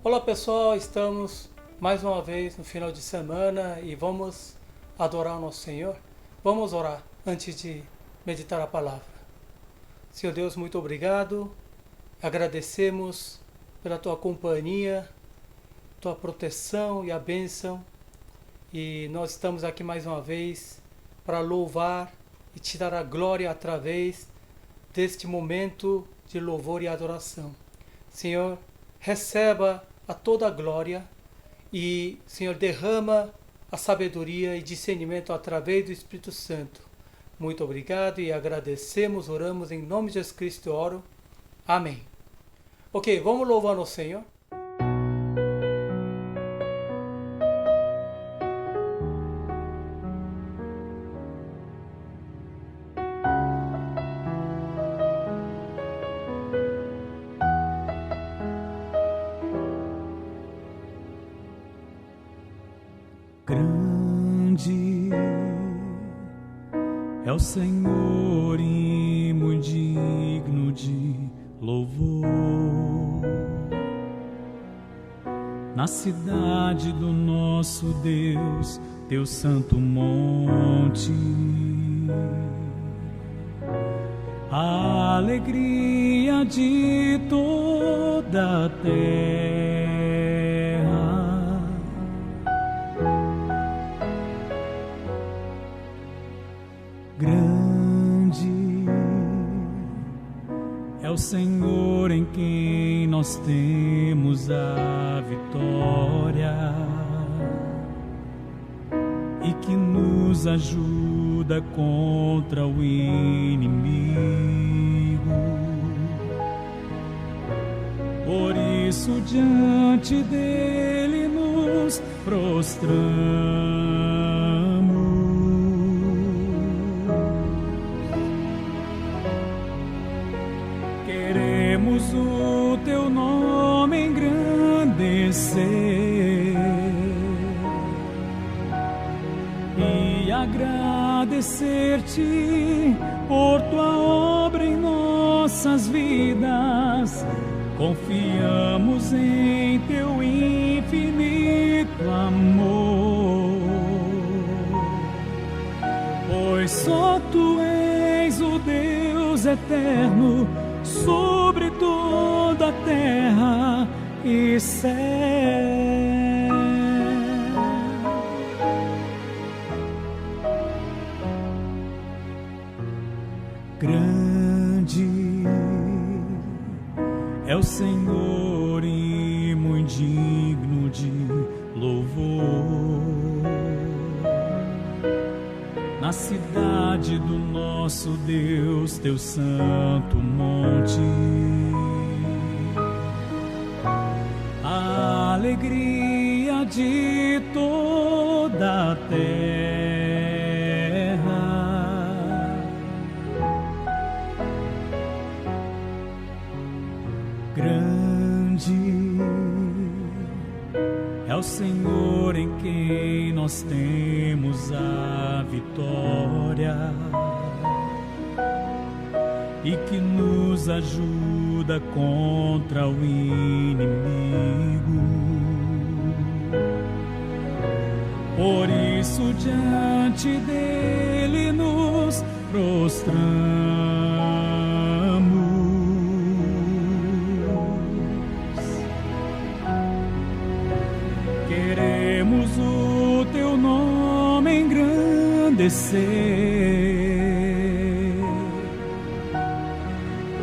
Olá pessoal, estamos mais uma vez no final de semana e vamos adorar o nosso Senhor. Vamos orar antes de meditar a palavra. Senhor Deus, muito obrigado. Agradecemos pela tua companhia, tua proteção e a bênção. E nós estamos aqui mais uma vez para louvar e te dar a glória através deste momento de louvor e adoração. Senhor, receba a toda a glória e, Senhor, derrama a sabedoria e discernimento através do Espírito Santo. Muito obrigado e agradecemos, oramos em nome de Jesus Cristo, oro. Amém. Ok, vamos louvar o Senhor. Grande é o Senhor e muito digno de louvor. Na cidade do nosso Deus, teu santo monte, a alegria de toda a terra. Grande é o Senhor em quem nós temos a vitória e que nos ajuda contra o inimigo. Por isso diante dele nos prostramos. Queremos o teu nome engrandecer e agradecer-te por tua obra em nossas vidas. Confiamos em teu infinito amor, pois só tu és o Deus eterno sobre toda a terra e céu. Grande é o Senhor e muito digno de louvor. Na cidade do nosso Deus, teu santo monte, a alegria de toda a terra. Grande é o Senhor em quem nós temos a vitória e que nos ajuda contra o inimigo. Por isso diante dele nos prostramos. Queremos o teu nome engrandecer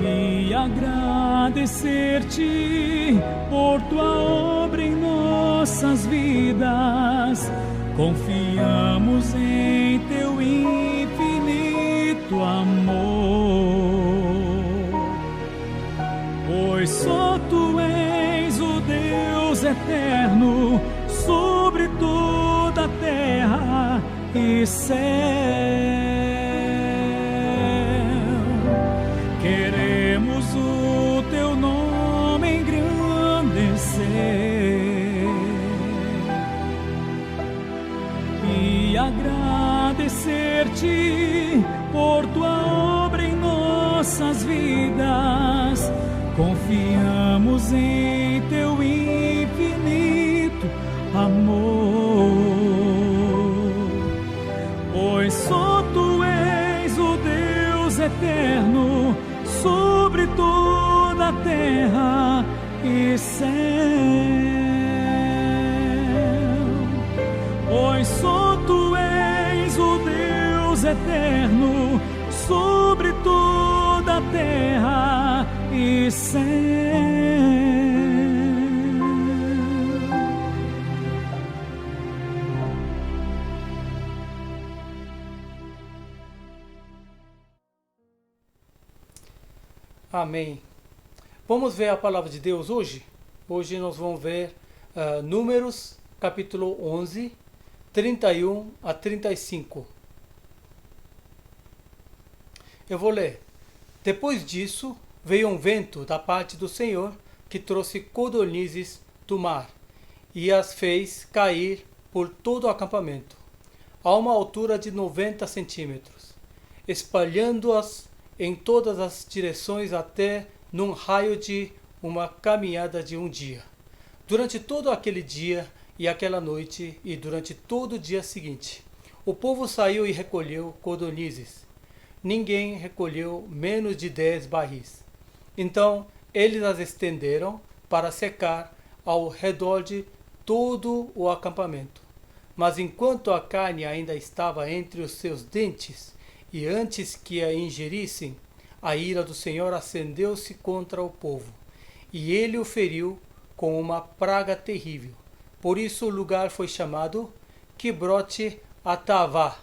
e agradecer-te por tua obra em nossas vidas. Confiamos em teu infinito amor, pois só tu és o Deus eterno sobre toda a terra e céu. Queremos o teu nome engrandecer e agradecer-te por tua obra em nossas vidas. Confiamos em teu infinito pois só tu és o Deus eterno sobre toda a terra e céu. Pois só tu és o Deus eterno sobre toda a terra e céu. Amém. Vamos ver a palavra de Deus hoje? Hoje nós vamos ver Números, capítulo 11, 31 a 35. Eu vou ler. Depois disso, veio um vento da parte do Senhor que trouxe codornizes do mar e as fez cair por todo o acampamento, a uma altura de 90 centímetros, espalhando-as em todas as direções até num raio de uma caminhada de um dia. Durante todo aquele dia e aquela noite e durante todo o dia seguinte, o povo saiu e recolheu codornizes. Ninguém recolheu menos de 10 barris. Então eles as estenderam para secar ao redor de todo o acampamento. Mas enquanto a carne ainda estava entre os seus dentes, e antes que a ingerissem, a ira do Senhor acendeu-se contra o povo, e ele o feriu com uma praga terrível. Por isso o lugar foi chamado Kibrote Atavá,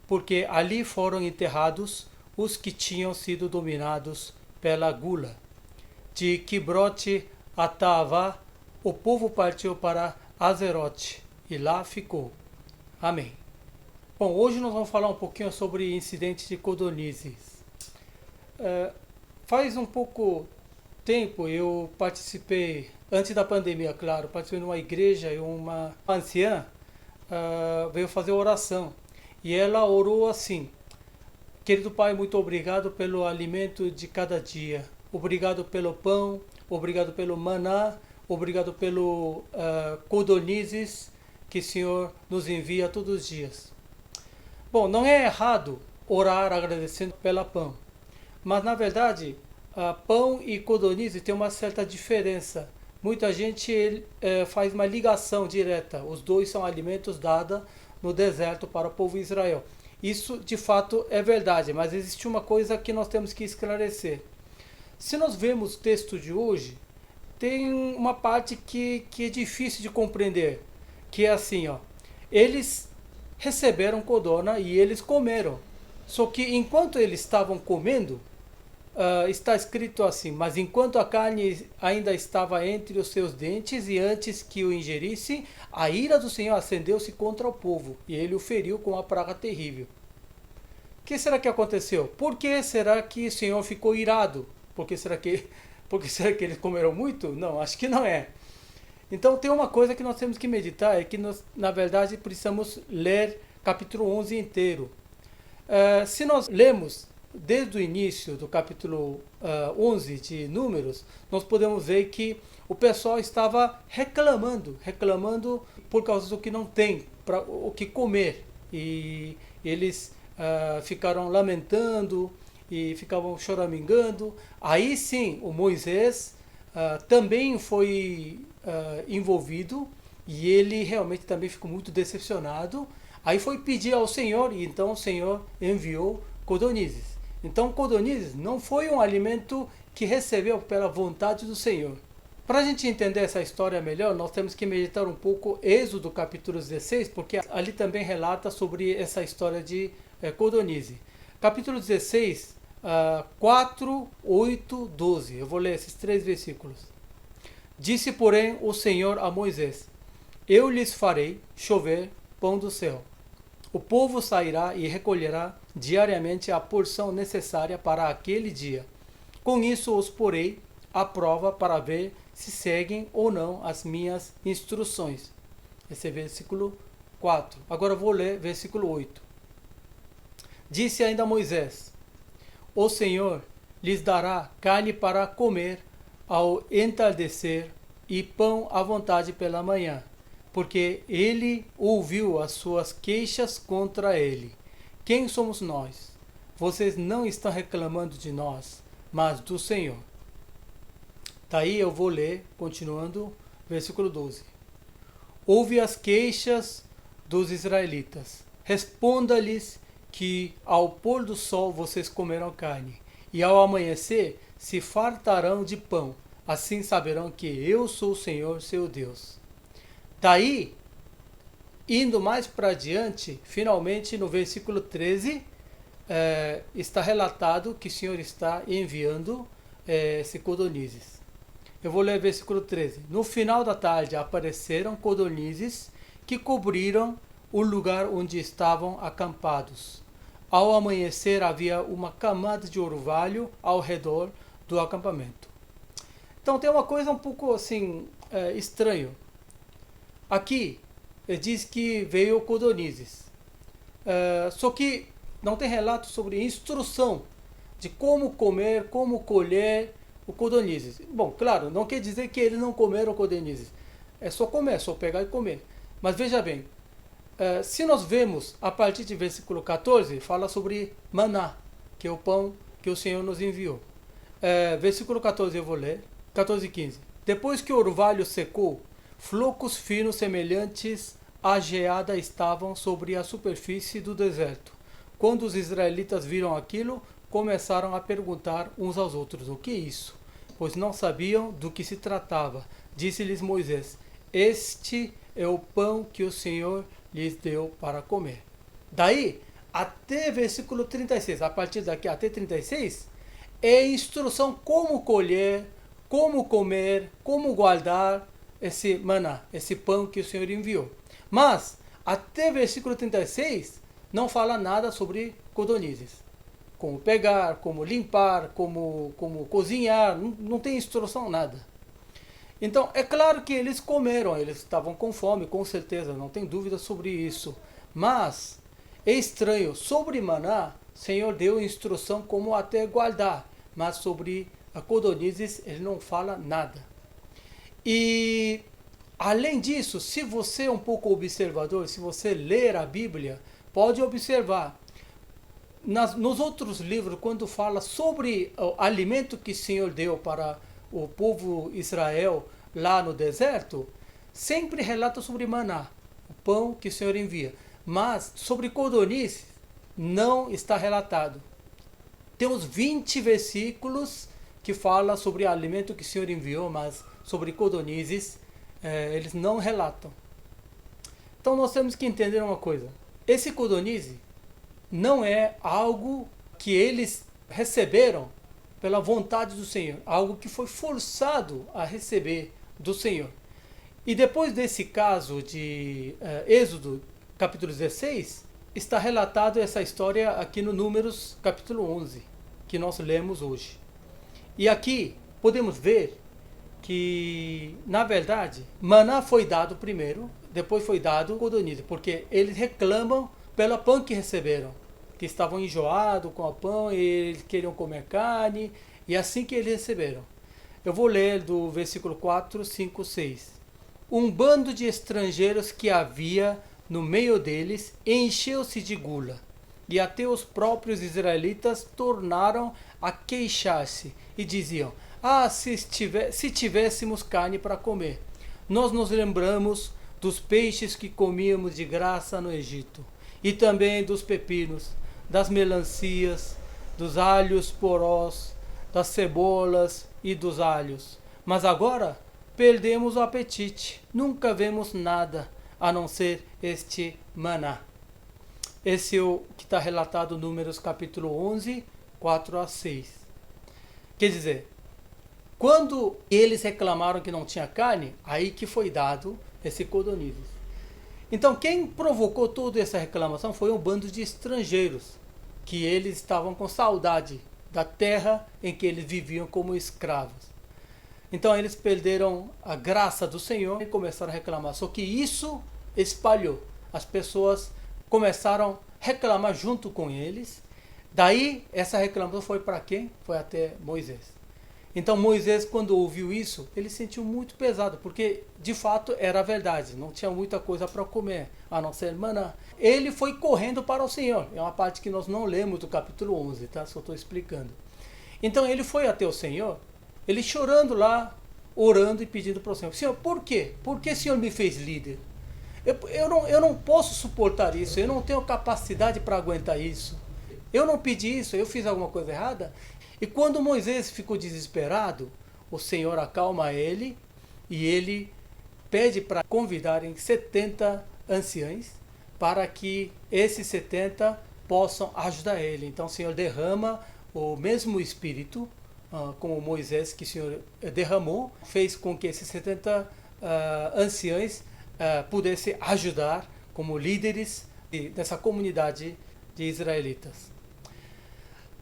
porque ali foram enterrados os que tinham sido dominados pela gula. De Kibrote Atavá, o povo partiu para Azerote, e lá ficou. Amém. Bom, hoje nós vamos falar um pouquinho sobre incidentes de codornizes. Faz um pouco tempo eu participei, antes da pandemia, claro, participei de uma igreja e uma anciã veio fazer oração. E ela orou assim: querido Pai, muito obrigado pelo alimento de cada dia. Obrigado pelo pão, obrigado pelo maná, obrigado pelo codornizes que o Senhor nos envia todos os dias. Bom, não é errado orar agradecendo pela pão, mas na verdade, pão e codornizes tem uma certa diferença. Muita gente faz uma ligação direta. Os dois são alimentos dados no deserto para o povo de Israel. Isso de fato é verdade, mas existe uma coisa que nós temos que esclarecer. Se nós vemos o texto de hoje, tem uma parte que é difícil de compreender, que é assim, ó, eles receberam codorna e eles comeram. Só que enquanto eles estavam comendo, está escrito assim: mas enquanto a carne ainda estava entre os seus dentes e antes que o ingerisse, a ira do Senhor acendeu-se contra o povo e ele o feriu com uma praga terrível. O que será que aconteceu? Por que será que o Senhor ficou irado? Porque será que eles comeram muito? Não, acho que não é. Então tem uma coisa que nós temos que meditar, é que nós, na verdade, precisamos ler capítulo 11 inteiro. Se nós lemos desde o início do capítulo 11 de Números, nós podemos ver que o pessoal estava reclamando por causa do que não tem para o que comer. E eles ficaram lamentando e ficavam choramingando. Aí sim, o Moisés também foi envolvido e ele realmente também ficou muito decepcionado. Aí foi pedir ao Senhor e então o Senhor enviou codornizes. Então codornizes não foi um alimento que recebeu pela vontade do Senhor. Para a gente entender essa história melhor, nós temos que meditar um pouco Êxodo capítulo 16, porque ali também relata sobre essa história de codornize. Capítulo 16, 4, 8, 12. Eu vou ler esses 3 versículos. Disse, porém, o Senhor a Moisés: eu lhes farei chover pão do céu. O povo sairá e recolherá diariamente a porção necessária para aquele dia. Com isso os porei à prova para ver se seguem ou não as minhas instruções. Esse é versículo 4. Agora eu vou ler versículo 8. Disse ainda Moisés: o Senhor lhes dará carne para comer ao entardecer e pão à vontade pela manhã, porque ele ouviu as suas queixas contra ele. quem somos nós? Vocês não estão reclamando de nós, mas do Senhor. Daí eu vou ler, continuando, versículo 12. Ouve as queixas dos israelitas. Responda-lhes que ao pôr do sol vocês comerão carne, e ao amanhecer se fartarão de pão. Assim saberão que eu sou o Senhor, seu Deus. Daí, indo mais para adiante, finalmente no versículo 13, está relatado que o Senhor está enviando esse codornizes. Eu vou ler o versículo 13. No final da tarde apareceram codornizes que cobriram o lugar onde estavam acampados. Ao amanhecer havia uma camada de orvalho ao redor do acampamento. Então tem uma coisa um pouco assim estranho. Aqui diz que veio codornizes. Só que não tem relato sobre instrução de como comer, como colher o codornizes. Bom, claro, não quer dizer que eles não comeram codornizes. É só comer, só pegar e comer. Mas veja bem, se nós vemos a partir de versículo 14, fala sobre maná, que é o pão que o Senhor nos enviou. Versículo 14 eu vou ler, 14 e 15. Depois que o orvalho secou, flocos finos semelhantes à geada estavam sobre a superfície do deserto. Quando os israelitas viram aquilo, começaram a perguntar uns aos outros: o que é isso? Pois não sabiam do que se tratava. Disse-lhes Moisés: este é o pão que o Senhor lhes deu para comer. Daí, até versículo 36, a partir daqui até 36, é instrução como colher, como comer, como guardar esse maná, esse pão que o Senhor enviou. Mas, até versículo 36, não fala nada sobre codornizes. Como pegar, como limpar, como cozinhar, não tem instrução, nada. Então, é claro que eles comeram, eles estavam com fome, com certeza, não tem dúvida sobre isso. Mas, é estranho, sobre maná, o Senhor deu instrução como até guardar, mas sobre a codornizes ele não fala nada. E, além disso, se você é um pouco observador, se você ler a Bíblia, pode observar. Nos outros livros, quando fala sobre o alimento que o Senhor deu para o povo Israel lá no deserto, sempre relata sobre maná, o pão que o Senhor envia. Mas sobre codornizes não está relatado. Tem uns 20 versículos que falam sobre o alimento que o Senhor enviou, mas sobre codornizes eles não relatam. Então nós temos que entender uma coisa. Esse codornize não é algo que eles receberam pela vontade do Senhor, algo que foi forçado a receber do Senhor. E depois desse caso de Êxodo, capítulo 16, está relatado essa história aqui no Números, capítulo 11, que nós lemos hoje. E aqui podemos ver que, na verdade, maná foi dado primeiro, depois foi dado codornize, porque eles reclamam pelo pão que receberam, que estavam enjoados com o pão e eles queriam comer carne, e assim que eles receberam. Eu vou ler do versículo 4, 5, 6. Um bando de estrangeiros que havia no meio deles encheu-se de gula, e até os próprios israelitas tornaram a queixar-se e diziam: se tivéssemos carne para comer. Nós nos lembramos dos peixes que comíamos de graça no Egito, e também dos pepinos, das melancias, dos alhos porós, das cebolas e dos alhos. Mas agora perdemos o apetite, nunca vemos nada a não ser este maná. Esse é o que está relatado no Números capítulo 11, 4 a 6. Quer dizer, quando eles reclamaram que não tinha carne, aí que foi dado esse codornizes. Então quem provocou toda essa reclamação foi um bando de estrangeiros, que eles estavam com saudade da terra em que eles viviam como escravos. Então eles perderam a graça do Senhor e começaram a reclamar. Só que isso espalhou. As pessoas começaram a reclamar junto com eles. Daí essa reclamação foi para quem? Foi até Moisés. Então Moisés, quando ouviu isso, ele sentiu muito pesado, porque de fato era a verdade, não tinha muita coisa para comer, a não ser maná. Ele foi correndo para o Senhor, é uma parte que nós não lemos do capítulo 11, tá? Só estou explicando. Então ele foi até o Senhor, ele chorando lá, orando e pedindo para o Senhor: Senhor, por quê? Por que o Senhor me fez líder? Eu não posso suportar isso, eu não tenho capacidade para aguentar isso. Eu não pedi isso, eu fiz alguma coisa errada? E quando Moisés ficou desesperado, o Senhor acalma ele e ele pede para convidarem 70 anciãos para que esses 70 possam ajudar ele. Então o Senhor derrama o mesmo Espírito, como Moisés que o Senhor derramou, fez com que esses 70 anciãos pudessem ajudar como líderes dessa comunidade de israelitas.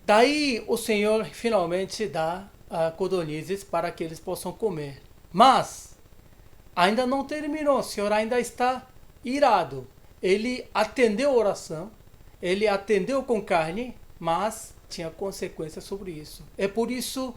Daí o Senhor finalmente dá codornizes para que eles possam comer. Mas ainda não terminou, o Senhor ainda está irado. Ele atendeu a oração, ele atendeu com carne, mas tinha consequências sobre isso. É por isso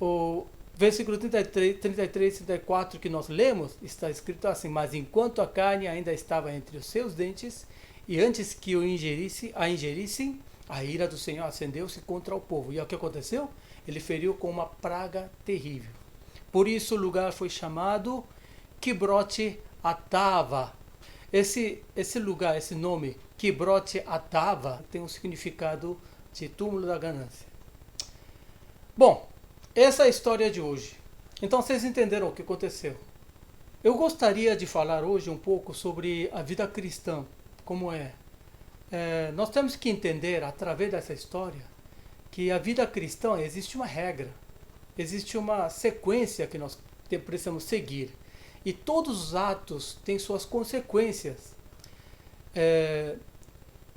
o versículo 33 e 34 que nós lemos, está escrito assim: mas enquanto a carne ainda estava entre os seus dentes, e antes que a ingerissem, a ira do Senhor acendeu-se contra o povo. E o que aconteceu? Ele feriu com uma praga terrível. Por isso o lugar foi chamado Kibroth Hattava. Esse lugar, esse nome, Kibroth Hattava, tem um significado de túmulo da ganância. Bom, essa é a história de hoje. Então vocês entenderam o que aconteceu. Eu gostaria de falar hoje um pouco sobre a vida cristã, como é. Nós temos que entender, através dessa história, que a vida cristã existe uma regra, existe uma sequência que nós precisamos seguir. E todos os atos têm suas consequências.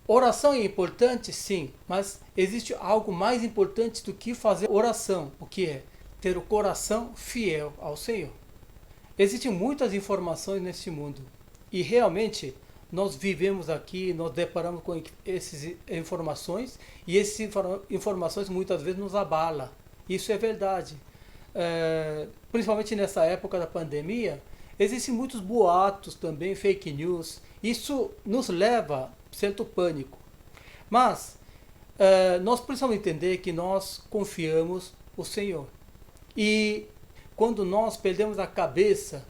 Oração é importante, sim, mas existe algo mais importante do que fazer oração. O que é? Ter o coração fiel ao Senhor. Existem muitas informações neste mundo. E realmente nós vivemos aqui, nós deparamos com essas informações, e essas informações muitas vezes nos abalam. Isso é verdade. Principalmente nessa época da pandemia, existem muitos boatos também, fake news. Isso nos leva a certo pânico. Mas nós precisamos entender que nós confiamos no Senhor. E quando nós perdemos a cabeça,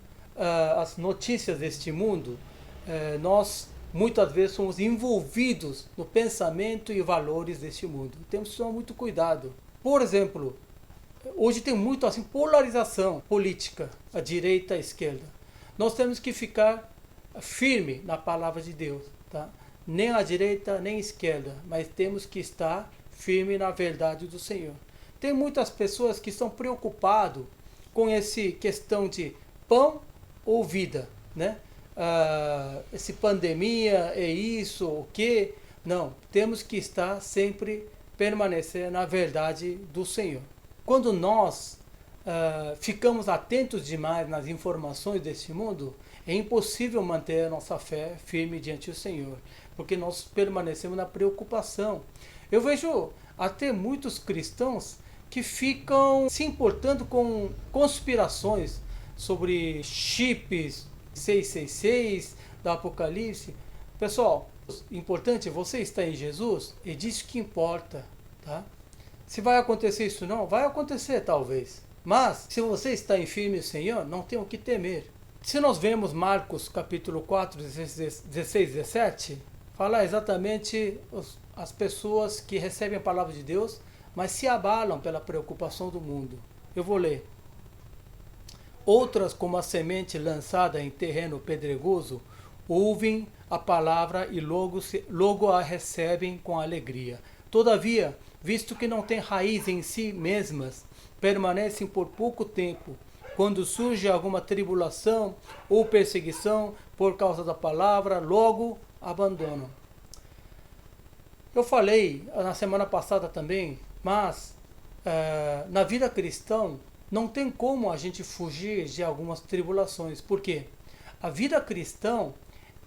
as notícias deste mundo, nós muitas vezes somos envolvidos no pensamento e valores deste mundo. Temos que tomar muito cuidado. Por exemplo, hoje tem muito assim polarização política, a direita e a esquerda. Nós temos que ficar firme na palavra de Deus, tá? Nem a direita nem a esquerda, mas temos que estar firme na verdade do Senhor. Tem muitas pessoas que estão preocupadas com essa questão de pão ou vida, né? Essa pandemia é isso, o que? Não, temos que estar sempre permanecer na verdade do Senhor. Quando nós ficamos atentos demais nas informações desse mundo, é impossível manter a nossa fé firme diante do Senhor, porque nós permanecemos na preocupação. Eu vejo até muitos cristãos que ficam se importando com conspirações sobre chips 666 do Apocalipse. Pessoal, importante, você está em Jesus, é disso que importa, tá? Se vai acontecer isso não, vai acontecer talvez. Mas, se você está em firme no Senhor, não tem o que temer. Se nós vemos Marcos capítulo 4, 16, 17, fala exatamente as pessoas que recebem a palavra de Deus, mas se abalam pela preocupação do mundo. Eu vou ler. Outras, como a semente lançada em terreno pedregoso, ouvem a palavra e logo a recebem com alegria. Todavia, visto que não têm raiz em si mesmas, permanecem por pouco tempo. Quando surge alguma tribulação ou perseguição por causa da palavra, logo abandonam. Eu falei na semana passada também, mas na vida cristã não tem como a gente fugir de algumas tribulações. Por quê? A vida cristã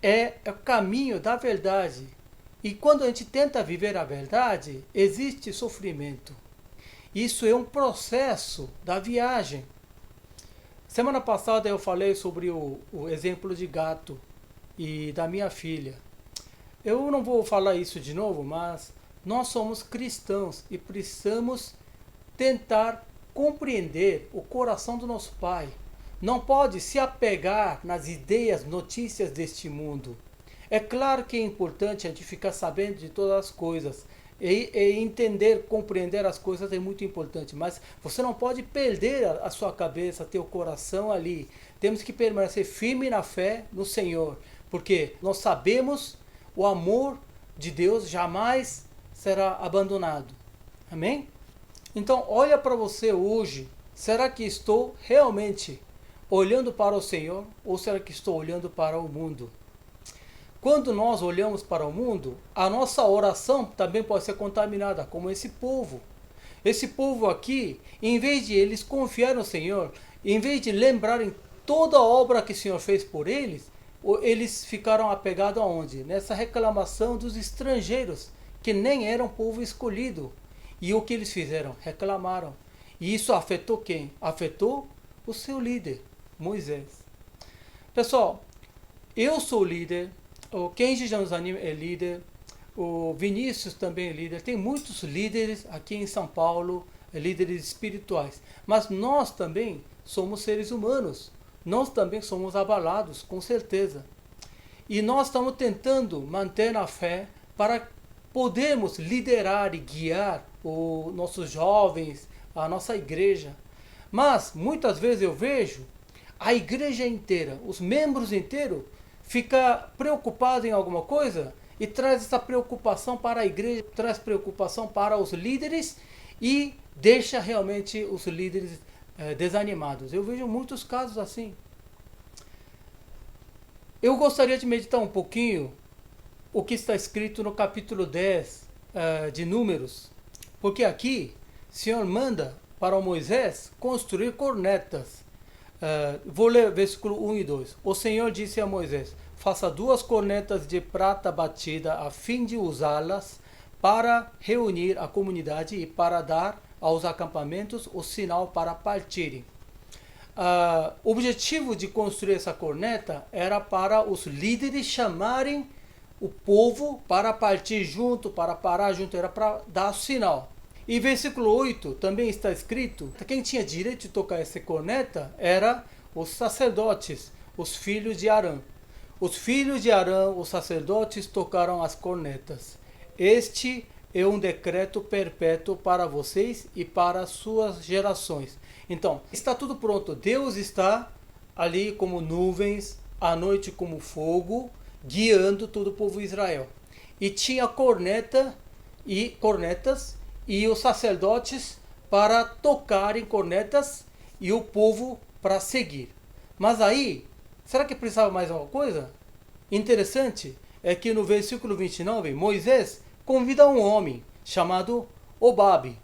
é o caminho da verdade. E quando a gente tenta viver a verdade, existe sofrimento. Isso é um processo da viagem. Semana passada eu falei sobre o exemplo de gato e da minha filha. Eu não vou falar isso de novo, mas nós somos cristãos e precisamos tentar compreender o coração do nosso Pai. Não pode se apegar nas ideias, notícias deste mundo. É claro que é importante a gente ficar sabendo de todas as coisas. E entender, compreender as coisas é muito importante. Mas você não pode perder a sua cabeça, teu coração ali. Temos que permanecer firme na fé no Senhor. Porque nós sabemos o amor de Deus jamais será abandonado. Amém? Então, olha para você hoje. Será que estou realmente olhando para o Senhor ou será que estou olhando para o mundo? Quando nós olhamos para o mundo, a nossa oração também pode ser contaminada, como esse povo. Esse povo aqui, em vez de eles confiar no Senhor, em vez de lembrarem toda a obra que o Senhor fez por eles ficaram apegados aonde? Nessa reclamação dos estrangeiros, que nem eram povo escolhido. E o que eles fizeram? Reclamaram. E isso afetou quem? Afetou o seu líder, Moisés. Pessoal, eu sou líder, o Kenji Janzani é líder, o Vinícius também é líder, tem muitos líderes aqui em São Paulo, líderes espirituais. Mas nós também somos seres humanos, nós também somos abalados, com certeza. E nós estamos tentando manter na fé para podermos liderar e guiar os nossos jovens, a nossa igreja. Mas muitas vezes eu vejo a igreja inteira, os membros inteiros, fica preocupado em alguma coisa e traz essa preocupação para a igreja, traz preocupação para os líderes e deixa realmente os líderes desanimados. Eu vejo muitos casos assim. Eu gostaria de meditar um pouquinho o que está escrito no capítulo 10 de Números, porque aqui o Senhor manda para o Moisés construir cornetas. Vou ler versículo 1 e 2. O Senhor disse a Moisés: faça 2 cornetas de prata batida a fim de usá-las para reunir a comunidade e para dar aos acampamentos o sinal para partirem. O objetivo de construir essa corneta era para os líderes chamarem o povo para partir junto, para parar junto, era para dar o sinal. E versículo 8 também está escrito, quem tinha direito de tocar essa corneta era os sacerdotes, os filhos de Arão. Os filhos de Arão, os sacerdotes, tocaram as cornetas. Este é um decreto perpétuo para vocês e para as suas gerações. Então, está tudo pronto. Deus está ali como nuvens, à noite como fogo, guiando todo o povo de Israel. E tinha cornetas e os sacerdotes para tocarem cornetas e o povo para seguir. Mas aí, será que precisava mais alguma coisa? Interessante é que no versículo 29, Moisés convida um homem chamado Obabe.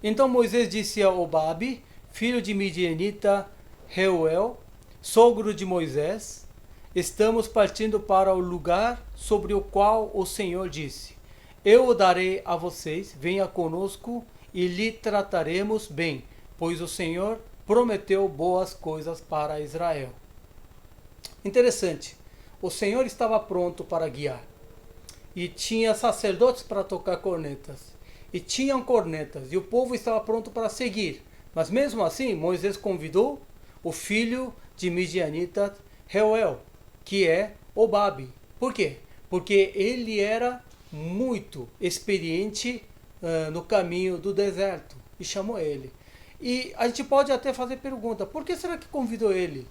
Então Moisés disse a Obabe, filho de Midianita Reuel, sogro de Moisés: estamos partindo para o lugar sobre o qual o Senhor disse: eu o darei a vocês, venha conosco e lhe trataremos bem, pois o Senhor prometeu boas coisas para Israel. Interessante, o Senhor estava pronto para guiar. E tinha sacerdotes para tocar cornetas. E tinham cornetas, e o povo estava pronto para seguir. Mas mesmo assim, Moisés convidou o filho de Midianita Reuel, que é Obabe. Por quê? Porque ele era muito experiente no caminho do deserto e chamou ele. E a gente pode até fazer pergunta: por que será que convidou ele?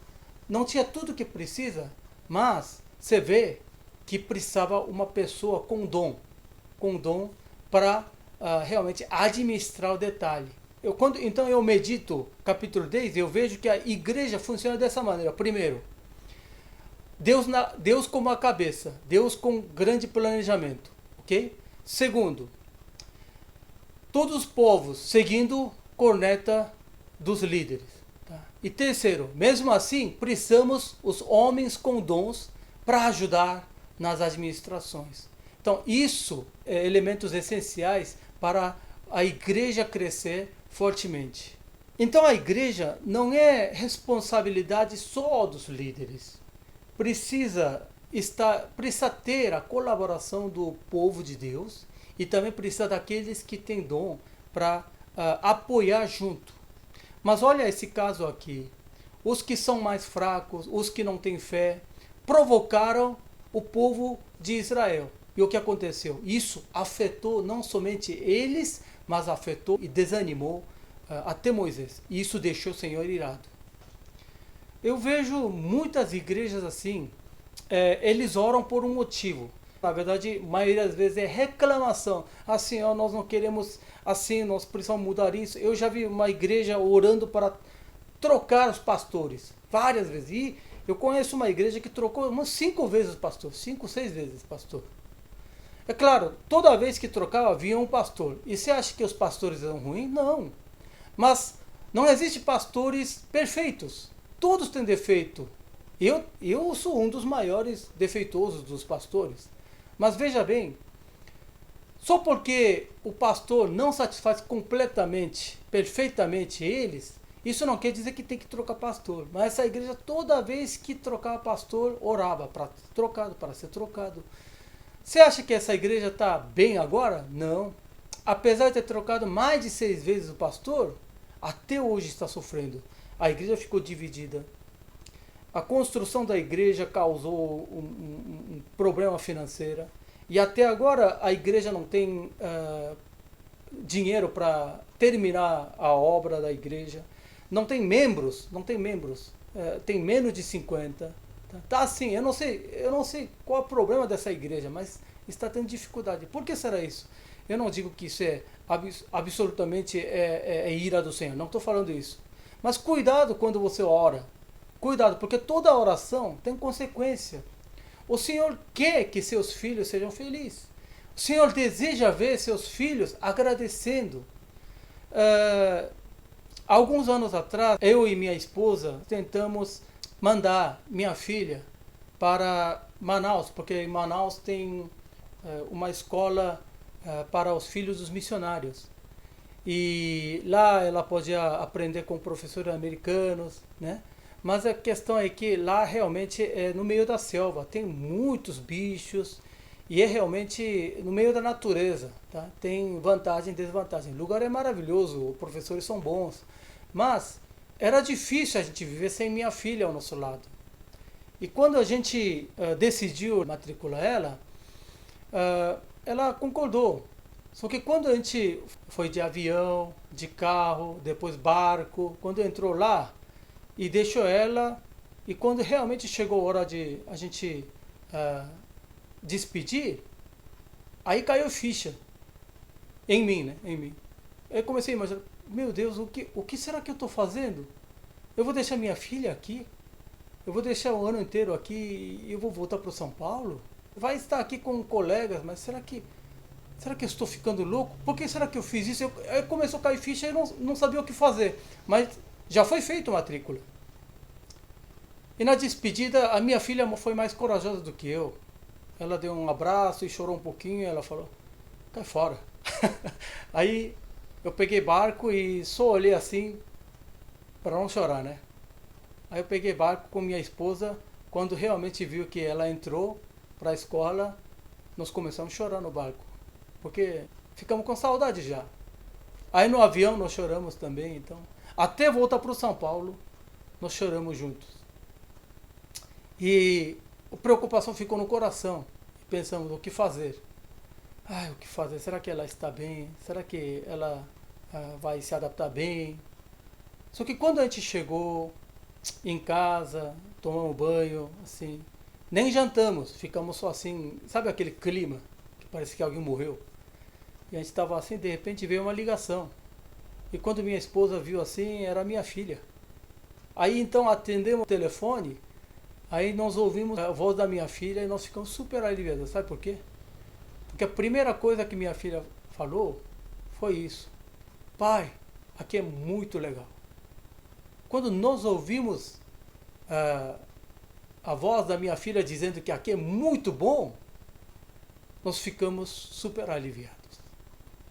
Não tinha tudo o que precisa, mas você vê que precisava uma pessoa com dom para realmente administrar o detalhe. Então eu medito capítulo 10, eu vejo que a igreja funciona dessa maneira. Primeiro, Deus como a cabeça, Deus com grande planejamento. Okay? Segundo, todos os povos seguindo corneta dos líderes. Tá? E terceiro, mesmo assim, precisamos os homens com dons para ajudar nas administrações. Então, isso é elementos essenciais para a igreja crescer fortemente. Então a igreja não é responsabilidade só dos líderes. Precisa ter a colaboração do povo de Deus e também precisa daqueles que têm dom para apoiar junto. Mas olha esse caso aqui. Os que são mais fracos, os que não têm fé, provocaram o povo de Israel. E o que aconteceu? Isso afetou não somente eles, mas afetou e desanimou até Moisés. E isso deixou o Senhor irado. Eu vejo muitas igrejas assim, eles oram por um motivo. Na verdade, a maioria das vezes é reclamação. Assim, ó, nós não queremos assim, nós precisamos mudar isso. Eu já vi uma igreja orando para trocar os pastores, várias vezes. E eu conheço uma igreja que trocou umas 5 vezes o pastor, 5, 6 vezes o pastor. É claro, toda vez que trocava havia um pastor. E você acha que os pastores eram ruins? Não. Mas não existe pastores perfeitos. Todos têm defeito. Eu sou um dos maiores defeituosos dos pastores. Mas veja bem, só porque o pastor não satisfaz completamente, perfeitamente eles, isso não quer dizer que tem que trocar pastor. Mas essa igreja, toda vez que trocava pastor, orava para ser trocado. Você acha que essa igreja está bem agora? Não. Apesar de ter trocado mais de 6 vezes o pastor, até hoje está sofrendo. A igreja ficou dividida. A construção da igreja causou um problema financeiro. E até agora a igreja não tem dinheiro para terminar a obra da igreja. Não tem membros. Tem menos de 50. Tá assim, eu não sei qual é o problema dessa igreja, mas está tendo dificuldade. Por que será isso? Eu não digo que isso é absolutamente ira do Senhor, não estou falando isso. Mas cuidado quando você ora. Cuidado, porque toda oração tem consequência. O Senhor quer que seus filhos sejam felizes. O Senhor deseja ver seus filhos agradecendo. Alguns anos atrás, eu e minha esposa tentamos mandar minha filha para Manaus, porque em Manaus tem uma escola para os filhos dos missionários. E lá ela podia aprender com professores americanos, né? Mas a questão é que lá realmente é no meio da selva, tem muitos bichos e é realmente no meio da natureza, tá? Tem vantagem e desvantagem. O lugar é maravilhoso, os professores são bons, mas era difícil a gente viver sem minha filha ao nosso lado. E quando a gente decidiu matricular ela, ela concordou. Só que quando a gente foi de avião, de carro, depois barco, quando entrou lá e deixou ela, e quando realmente chegou a hora de a gente despedir, aí caiu ficha em mim, né? Em mim. Eu comecei a imaginar, meu Deus, o que será que eu estou fazendo? Eu vou deixar minha filha aqui? Eu vou deixar o ano inteiro aqui e eu vou voltar para São Paulo? Vai estar aqui com colegas, mas será que eu estou ficando louco? Por que será que eu fiz isso? Eu começou a cair ficha e eu não sabia o que fazer. Mas já foi feita a matrícula. E na despedida, a minha filha foi mais corajosa do que eu. Ela deu um abraço e chorou um pouquinho e ela falou, cai fora. Aí eu peguei barco e só olhei assim, para não chorar, né? Aí eu peguei barco com minha esposa, quando realmente viu que ela entrou para a escola, nós começamos a chorar no barco. Porque ficamos com saudade já. Aí no avião nós choramos também, então. Até voltar para o São Paulo, nós choramos juntos. E a preocupação ficou no coração. Pensamos, o que fazer? O que fazer? Será que ela está bem? Será que ela vai se adaptar bem? Só que quando a gente chegou em casa, tomamos banho, assim, nem jantamos, ficamos só assim, sabe aquele clima que parece que alguém morreu? E a gente estava assim, de repente veio uma ligação. E quando minha esposa viu assim, era minha filha. Aí então atendemos o telefone, aí nós ouvimos a voz da minha filha e nós ficamos super aliviados. Sabe por quê? Porque a primeira coisa que minha filha falou foi isso. Pai, aqui é muito legal. Quando nós ouvimos a voz da minha filha dizendo que aqui é muito bom, nós ficamos super aliviados.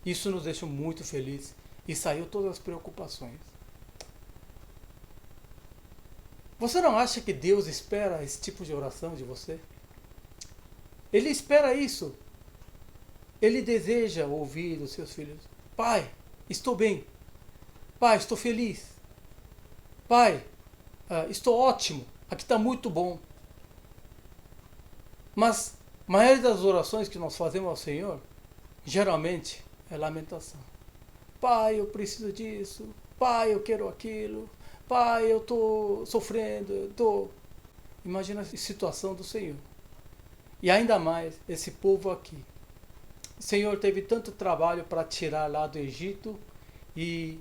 Isso nos deixou muito felizes e saiu todas as preocupações. Você não acha que Deus espera esse tipo de oração de você? Ele espera isso. Ele deseja ouvir dos seus filhos: Pai, estou bem. Pai, estou feliz. Pai, estou ótimo. Aqui está muito bom. Mas a maioria das orações que nós fazemos ao Senhor, geralmente, é lamentação. Pai, eu preciso disso. Pai, eu quero aquilo. Pai, eu estou sofrendo. Imagina a situação do Senhor. E ainda mais, esse povo aqui. O Senhor teve tanto trabalho para tirar lá do Egito e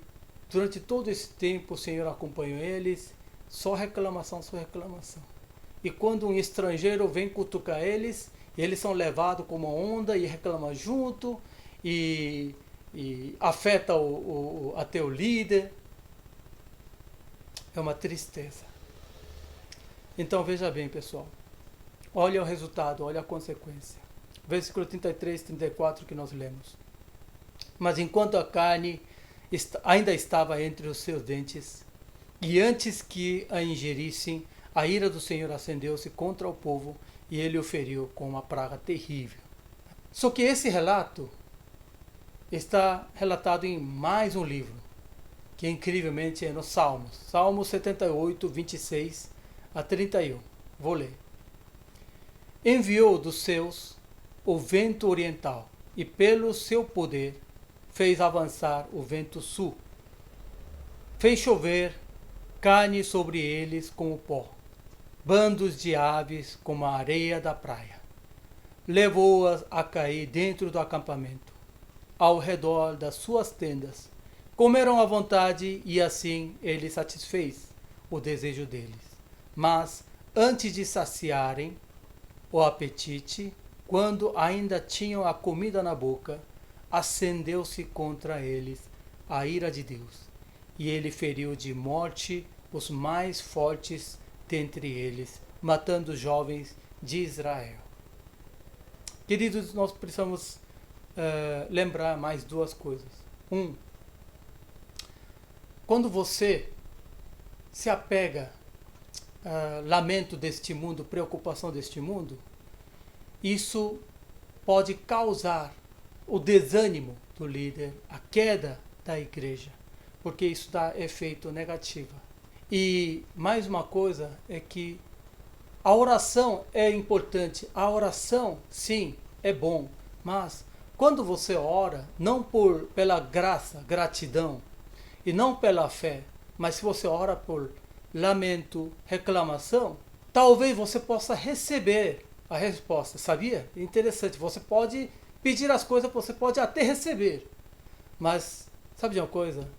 durante todo esse tempo o Senhor acompanhou eles, só reclamação, só reclamação. E quando um estrangeiro vem cutucar eles, eles são levados como uma onda e reclamam junto e afeta até o líder. É uma tristeza. Então veja bem, pessoal. Olha o resultado, olha a consequência. Versículo 33, 34 que nós lemos. Mas enquanto a carne ainda estava entre os seus dentes, e antes que a ingerissem, a ira do Senhor acendeu-se contra o povo, e ele o feriu com uma praga terrível. Só que esse relato está relatado em mais um livro, que incrivelmente é nos Salmos. Salmos 78, 26 a 31. Vou ler. Enviou dos céus o vento oriental, e pelo seu poder fez avançar o vento sul. Fez chover carne sobre eles como pó, bandos de aves como a areia da praia. Levou-as a cair dentro do acampamento, ao redor das suas tendas. Comeram à vontade e assim ele satisfez o desejo deles. Mas antes de saciarem o apetite, quando ainda tinham a comida na boca, acendeu-se contra eles a ira de Deus, e ele feriu de morte os mais fortes dentre eles, matando os jovens de Israel. Queridos, nós precisamos lembrar mais duas coisas. Quando você se apega lamento deste mundo, preocupação deste mundo, isso pode causar o desânimo do líder, a queda da igreja, porque isso dá efeito negativo. E mais uma coisa é que a oração é importante. A oração, sim, é bom, mas quando você ora, não pela graça, gratidão, e não pela fé, mas se você ora por lamento, reclamação, talvez você possa receber a resposta, sabia? Interessante, você pode pedir as coisas, você pode até receber, mas sabe de uma coisa?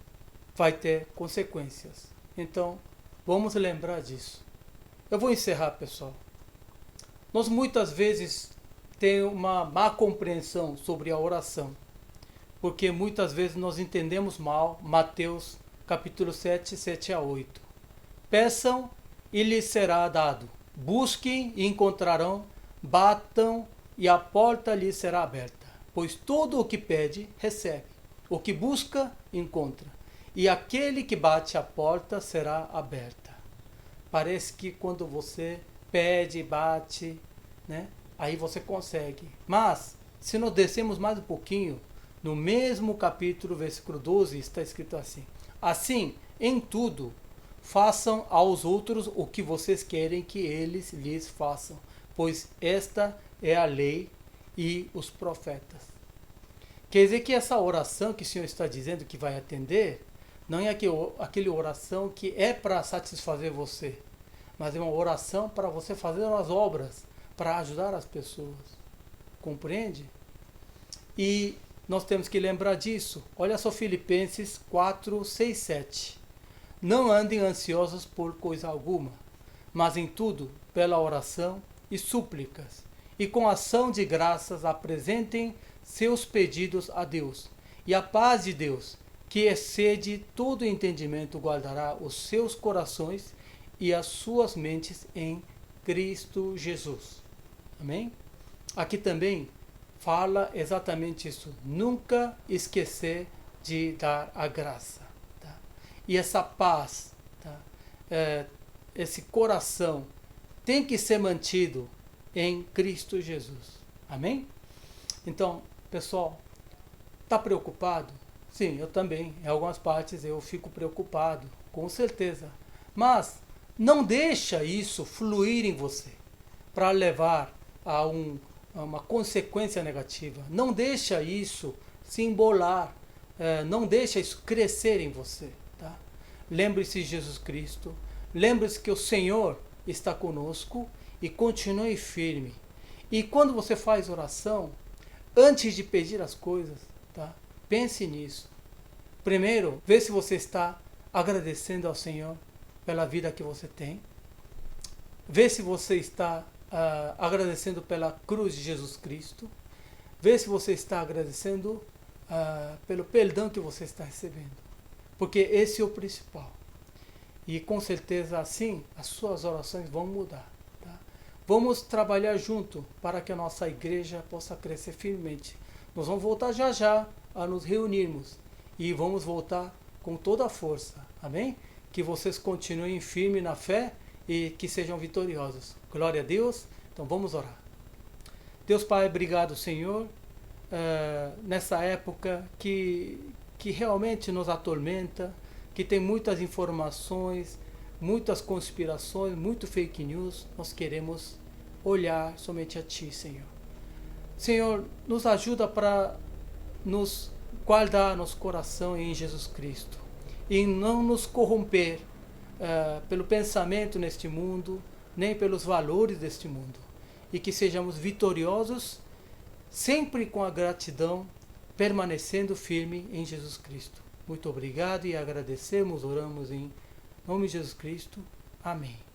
Vai ter consequências. Então, vamos lembrar disso. Eu vou encerrar, pessoal. Nós muitas vezes temos uma má compreensão sobre a oração, porque muitas vezes nós entendemos mal Mateus capítulo 7, 7 a 8. Peçam e lhes será dado. Busquem e encontrarão. Batam e a porta lhes será aberta. Pois todo o que pede, recebe. O que busca, encontra. E aquele que bate, a porta será aberta. Parece que quando você pede, bate, né? Aí você consegue. Mas, se nós descemos mais um pouquinho, no mesmo capítulo, versículo 12, está escrito assim. Assim, em tudo, façam aos outros o que vocês querem que eles lhes façam, pois esta é a lei e os profetas. Quer dizer que essa oração que o Senhor está dizendo que vai atender, não é aquele oração que é para satisfazer você, mas é uma oração para você fazer as obras, para ajudar as pessoas. Compreende? E nós temos que lembrar disso. Olha só Filipenses 4, 6, 7. Não andem ansiosos por coisa alguma, mas em tudo, pela oração e súplicas, e com ação de graças apresentem seus pedidos a Deus. E a paz de Deus, que excede todo entendimento, guardará os seus corações e as suas mentes em Cristo Jesus. Amém? Aqui também fala exatamente isso. Nunca esquecer de dar a graça. Tá? E essa paz, tá? Esse coração tem que ser mantido em Cristo Jesus. Amém? Então, pessoal, está preocupado? Sim, eu também. Em algumas partes eu fico preocupado, com certeza. Mas não deixa isso fluir em você para levar a uma consequência negativa. Não deixa isso se embolar. Não deixa isso crescer em você. Tá? Lembre-se de Jesus Cristo. Lembre-se que o Senhor está conosco e continue firme. E quando você faz oração, antes de pedir as coisas, tá? Pense nisso. Primeiro, vê se você está agradecendo ao Senhor pela vida que você tem. Vê se você está agradecendo pela cruz de Jesus Cristo. Vê se você está agradecendo pelo perdão que você está recebendo. Porque esse é o principal. E com certeza assim as suas orações vão mudar. Tá? Vamos trabalhar junto para que a nossa igreja possa crescer firmemente. Nós vamos voltar já já a nos reunirmos. E vamos voltar com toda a força. Amém? Que vocês continuem firmes na fé e que sejam vitoriosos. Glória a Deus. Então vamos orar. Deus Pai, obrigado, Senhor, nessa época que realmente nos atormenta, que tem muitas informações, muitas conspirações, muito fake news. Nós queremos olhar somente a Ti, Senhor. Senhor, nos ajuda para nos guardar nosso coração em Jesus Cristo e não nos corromper pelo pensamento neste mundo, nem pelos valores deste mundo, e que sejamos vitoriosos sempre com a gratidão, permanecendo firme em Jesus Cristo. Muito obrigado e agradecemos, oramos em nome de Jesus Cristo. Amém.